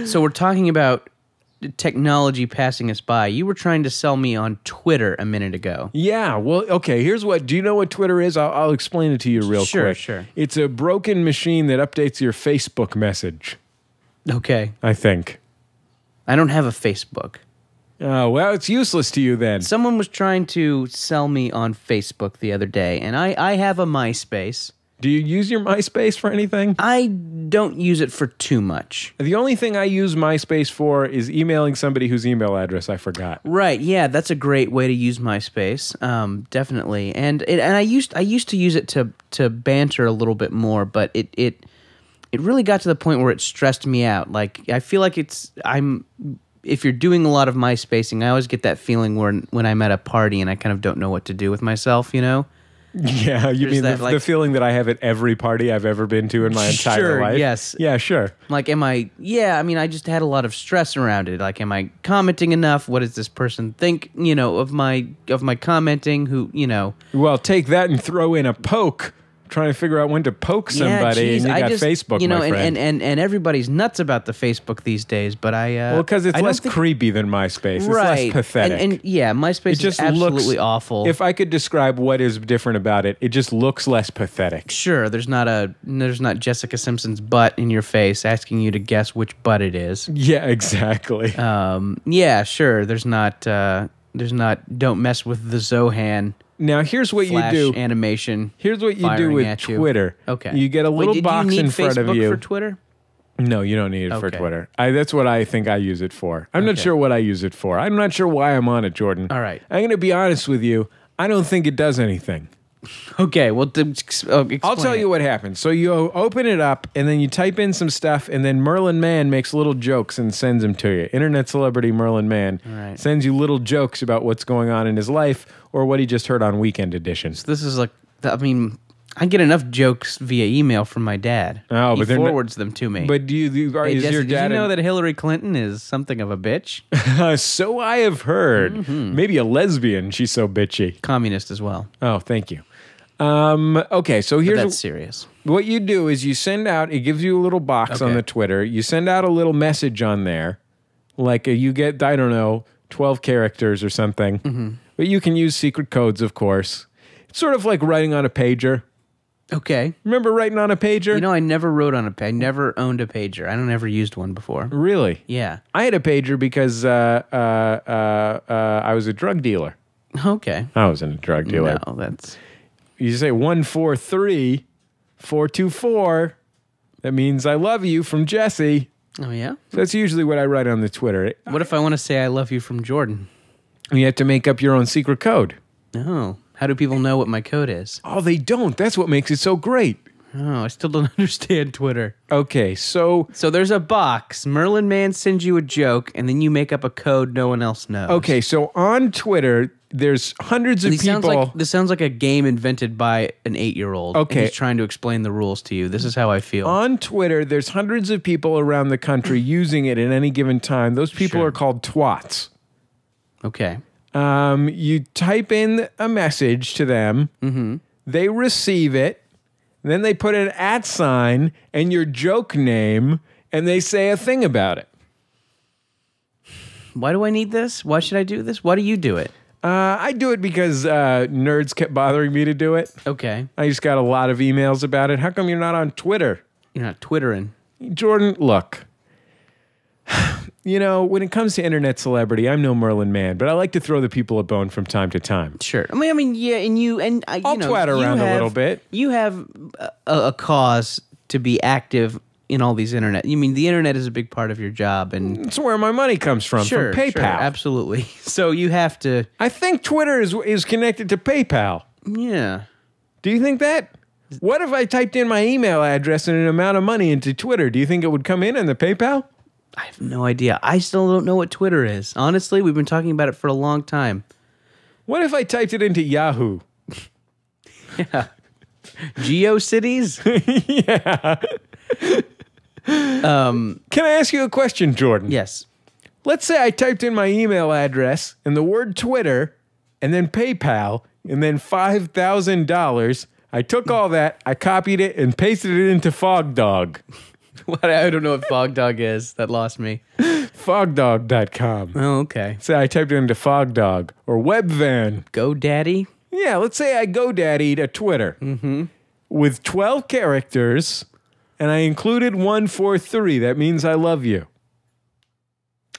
So we're talking about technology passing us by. You were trying to sell me on Twitter a minute ago. Yeah, well, okay, here's what... Do you know what Twitter is? I'll explain it to you real quick. Sure. It's a broken machine that updates your Facebook message, Okay. I think. I don't have a Facebook. Oh, well, it's useless to you then. Someone was trying to sell me on Facebook the other day, and I have a MySpace. Do you use your MySpace for anything? I don't use it for too much. The only thing I use MySpace for is emailing somebody whose email address I forgot. Right, yeah, that's a great way to use MySpace, definitely. And I used to use it to banter a little bit more, but it really got to the point where it stressed me out. Like, I feel like if you're doing a lot of MySpacing, I always get that feeling when I'm at a party and I kind of don't know what to do with myself, you know? Yeah, you mean the feeling that I have at every party I've ever been to in my entire life? Yes. Yeah, sure. Like, I just had a lot of stress around it. Like, am I commenting enough? What does this person think, of my commenting? Who, Well, take that and throw in a poke. Trying to figure out when to poke somebody, and you got Facebook, my friend. And everybody's nuts about the Facebook these days, but well, because it's less creepy than MySpace. It's less pathetic. And yeah, MySpace is absolutely awful. If I could describe what is different about it, it just looks less pathetic. Sure, there's not Jessica Simpson's butt in your face asking you to guess which butt it is. Yeah, exactly. Yeah, sure. There's not. Don't mess with the Zohan. Now, here's what Flash you do. Animation. Here's what you do with Twitter. Okay. You get a little box in front of you. Do you need Facebook for Twitter? No, you don't need it for Twitter. That's what I think I use it for. I'm not sure what I use it for. I'm not sure why I'm on it, Jordan. All right. I'm going to be honest with you. I don't think it does anything. Okay, well, I'll tell you what happens. So you open it up, and then you type in some stuff, and then Merlin Mann makes little jokes and sends them to you. Internet celebrity Merlin Mann sends you little jokes about what's going on in his life or what he just heard on Weekend Edition. So this is like, I get enough jokes via email from my dad. Oh, he forwards them to me. But is Jesse, your dad? Did you know that Hillary Clinton is something of a bitch? So I have heard. Maybe a lesbian. She's so bitchy. Communist as well. Oh, thank you. Okay, so here's that's serious. What you do is you send out. It gives you a little box on the Twitter. You send out a little message on there, like you get 12 characters or something. But you can use secret codes, of course. It's sort of like writing on a pager. Okay. Remember writing on a pager? I never wrote on a pager. I never owned a pager. I never used one before. Really? Yeah. I had a pager because I was a drug dealer. Okay. I wasn't a drug dealer. No, that's... You say 143 424. That means I love you from Jesse. Oh, yeah? So that's usually what I write on the Twitter. What if I want to say I love you from Jordan? You have to make up your own secret code. Oh. How do people know what my code is? Oh, they don't. That's what makes it so great. Oh, I still don't understand Twitter. Okay, so there's a box. Merlin Mann sends you a joke, and then you make up a code no one else knows. Okay, so on Twitter, there's hundreds of people. This sounds like a game invented by an 8-year-old. Okay. And he's trying to explain the rules to you. This is how I feel. On Twitter, there's hundreds of people around the country using it at any given time. Those people are called twats. Okay. You type in a message to them. They receive it. Then they put an @ and your joke name, and they say a thing about it. Why do I need this? Why should I do this? Why do you do it? I do it because nerds kept bothering me to do it. Okay. I just got a lot of emails about it. How come you're not on Twitter? You're not Twittering. Jordan, look. When it comes to internet celebrity, I'm no Merlin Mann, but I like to throw the people a bone from time to time. Sure. I mean, yeah, and I'll twat around a little bit. You have a cause to be active in all these internet. You mean the internet is a big part of your job, and it's where my money comes from PayPal. Sure, absolutely. So you have to. I think Twitter is connected to PayPal. Yeah. Do you think that? What if I typed in my email address and an amount of money into Twitter? Do you think it would come in the PayPal? I have no idea. I still don't know what Twitter is. Honestly, we've been talking about it for a long time. What if I typed it into Yahoo? Yeah. GeoCities? Yeah. Can I ask you a question, Jordan? Yes. Let's say I typed in my email address and the word Twitter and then PayPal and then $5,000. I took all that, I copied it, and pasted it into FogDog. I don't know what Fogdog is. That lost me. Fogdog.com. Oh, okay. Say I typed it into Fogdog or Webvan. GoDaddy? Yeah, let's say I GoDaddied a Twitter with 12 characters, and I included 143. That means I love you.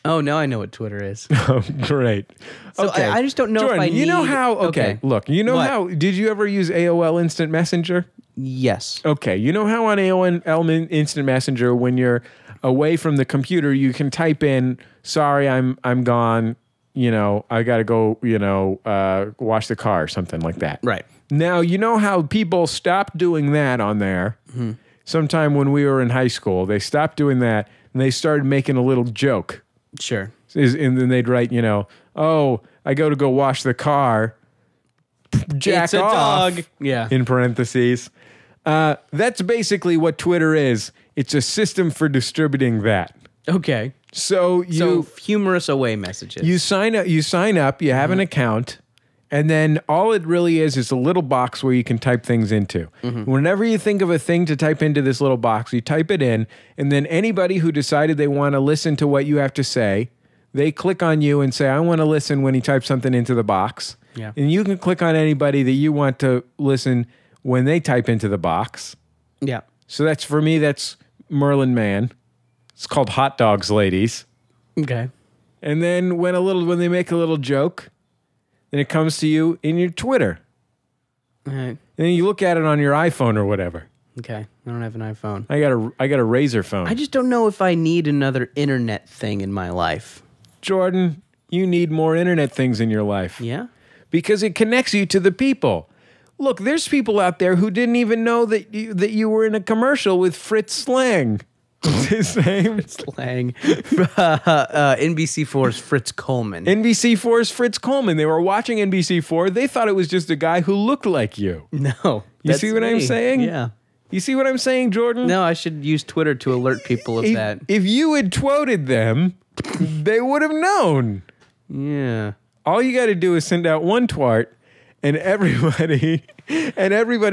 Oh, now I know what Twitter is. Oh, great. So okay. I just don't know Jordan, if I need... you know how... Okay, look. You know What? how... Did you ever use AOL Instant Messenger? Yes. Okay, you know how on AOL Instant Messenger, when you're away from the computer, you can type in, sorry, I'm gone, you know, I got to go, you know, wash the car or something like that. Right. Now, you know how people stopped doing that on there sometime when we were in high school. They stopped doing that, and they started making a little joke. Sure. And then they'd write, you know, oh, I go wash the car, jack It's a off, dog. Yeah. in parentheses. That's basically what Twitter is. It's a system for distributing that. Okay. So humorous away messages. you sign up, you have an account, and then all it really is a little box where you can type things into. Whenever you think of a thing to type into this little box, you type it in, and then anybody who decided they want to listen to what you have to say, they click on you and say, I want to listen when he types something into the box. Yeah. And you can click on anybody that you want to listen when they type into the box. Yeah. So that's, for me, that's Merlin Mann. It's called Hot Dogs Ladies. Okay. And then when they make a little joke, then it comes to you in your Twitter. All right. And then you look at it on your iPhone or whatever. Okay. I don't have an iPhone. I got a Razor phone. I just don't know if I need another internet thing in my life. Jordan, you need more internet things in your life. Yeah? Because it connects you to the people. Look, there's people out there who didn't even know that you were in a commercial with Fritz Slang. What's his name? Slang. NBC4's Fritz Coleman. NBC4's Fritz Coleman. They were watching NBC4. They thought it was just a guy who looked like you. No. You see what I'm saying? Yeah. You see what I'm saying, Jordan? No, I should use Twitter to alert people of that. If you had twoted them, they would have known. Yeah. All you got to do is send out one twart, and everybody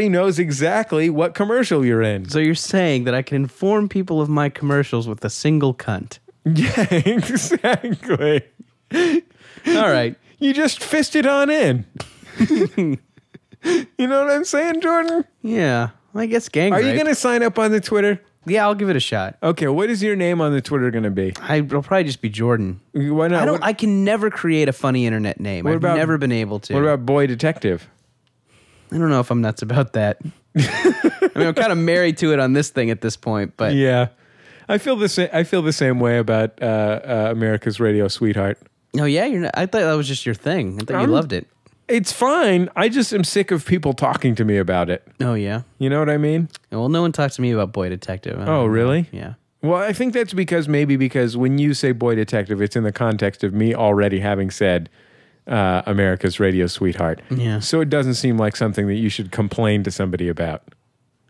knows exactly what commercial you're in. So you're saying that I can inform people of my commercials with a single cunt. Yeah, exactly. All right. You just fist it on in. You know what I'm saying, Jordan? Yeah. I guess gang Are you rape. going to sign up on the Twitter? Yeah, I'll give it a shot. Okay, what is your name on the Twitter going to be? It'll probably just be Jordan. Why not? I can never create a funny internet name. I've never been able to. What about Boy Detective? I don't know if I'm nuts about that. I mean, I'm kind of married to it on this thing at this point, but Yeah. I feel the same way about America's Radio Sweetheart. oh yeah, you're not, I thought that was just your thing. I thought you loved it. It's fine. I just am sick of people talking to me about it. Oh yeah. You know what I mean? Well, no one talks to me about Boy Detective. I don't Oh, know. really? Yeah. Well, I think that's because when you say Boy Detective, it's in the context of me already having said America's Radio Sweetheart. Yeah. So it doesn't seem like something that you should complain to somebody about.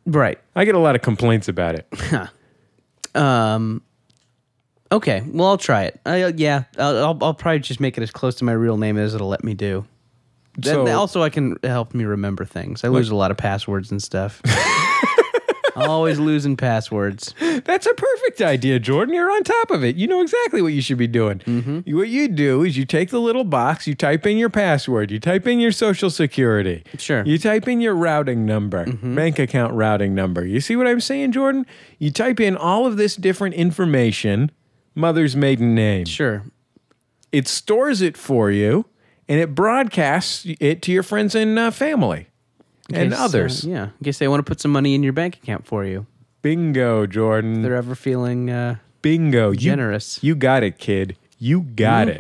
Right. I get a lot of complaints about it. Okay. Well, I'll try it. I'll probably just make it as close to my real name as it'll let me do. So- Also, I can help me remember things. I lose a lot of passwords and stuff. Always losing passwords. That's a perfect idea, Jordan. You're on top of it. You know exactly what you should be doing. What you do is you take the little box, you type in your password, you type in your social security. Sure. You type in your routing number, bank account routing number. You see what I'm saying, Jordan? You type in all of this different information, mother's maiden name. Sure. It stores it for you, and it broadcasts it to your friends and family and others. Yeah. In case they want to put some money in your bank account for you. Bingo, Jordan. If they're ever feeling Bingo. generous. You got it, kid. You got it.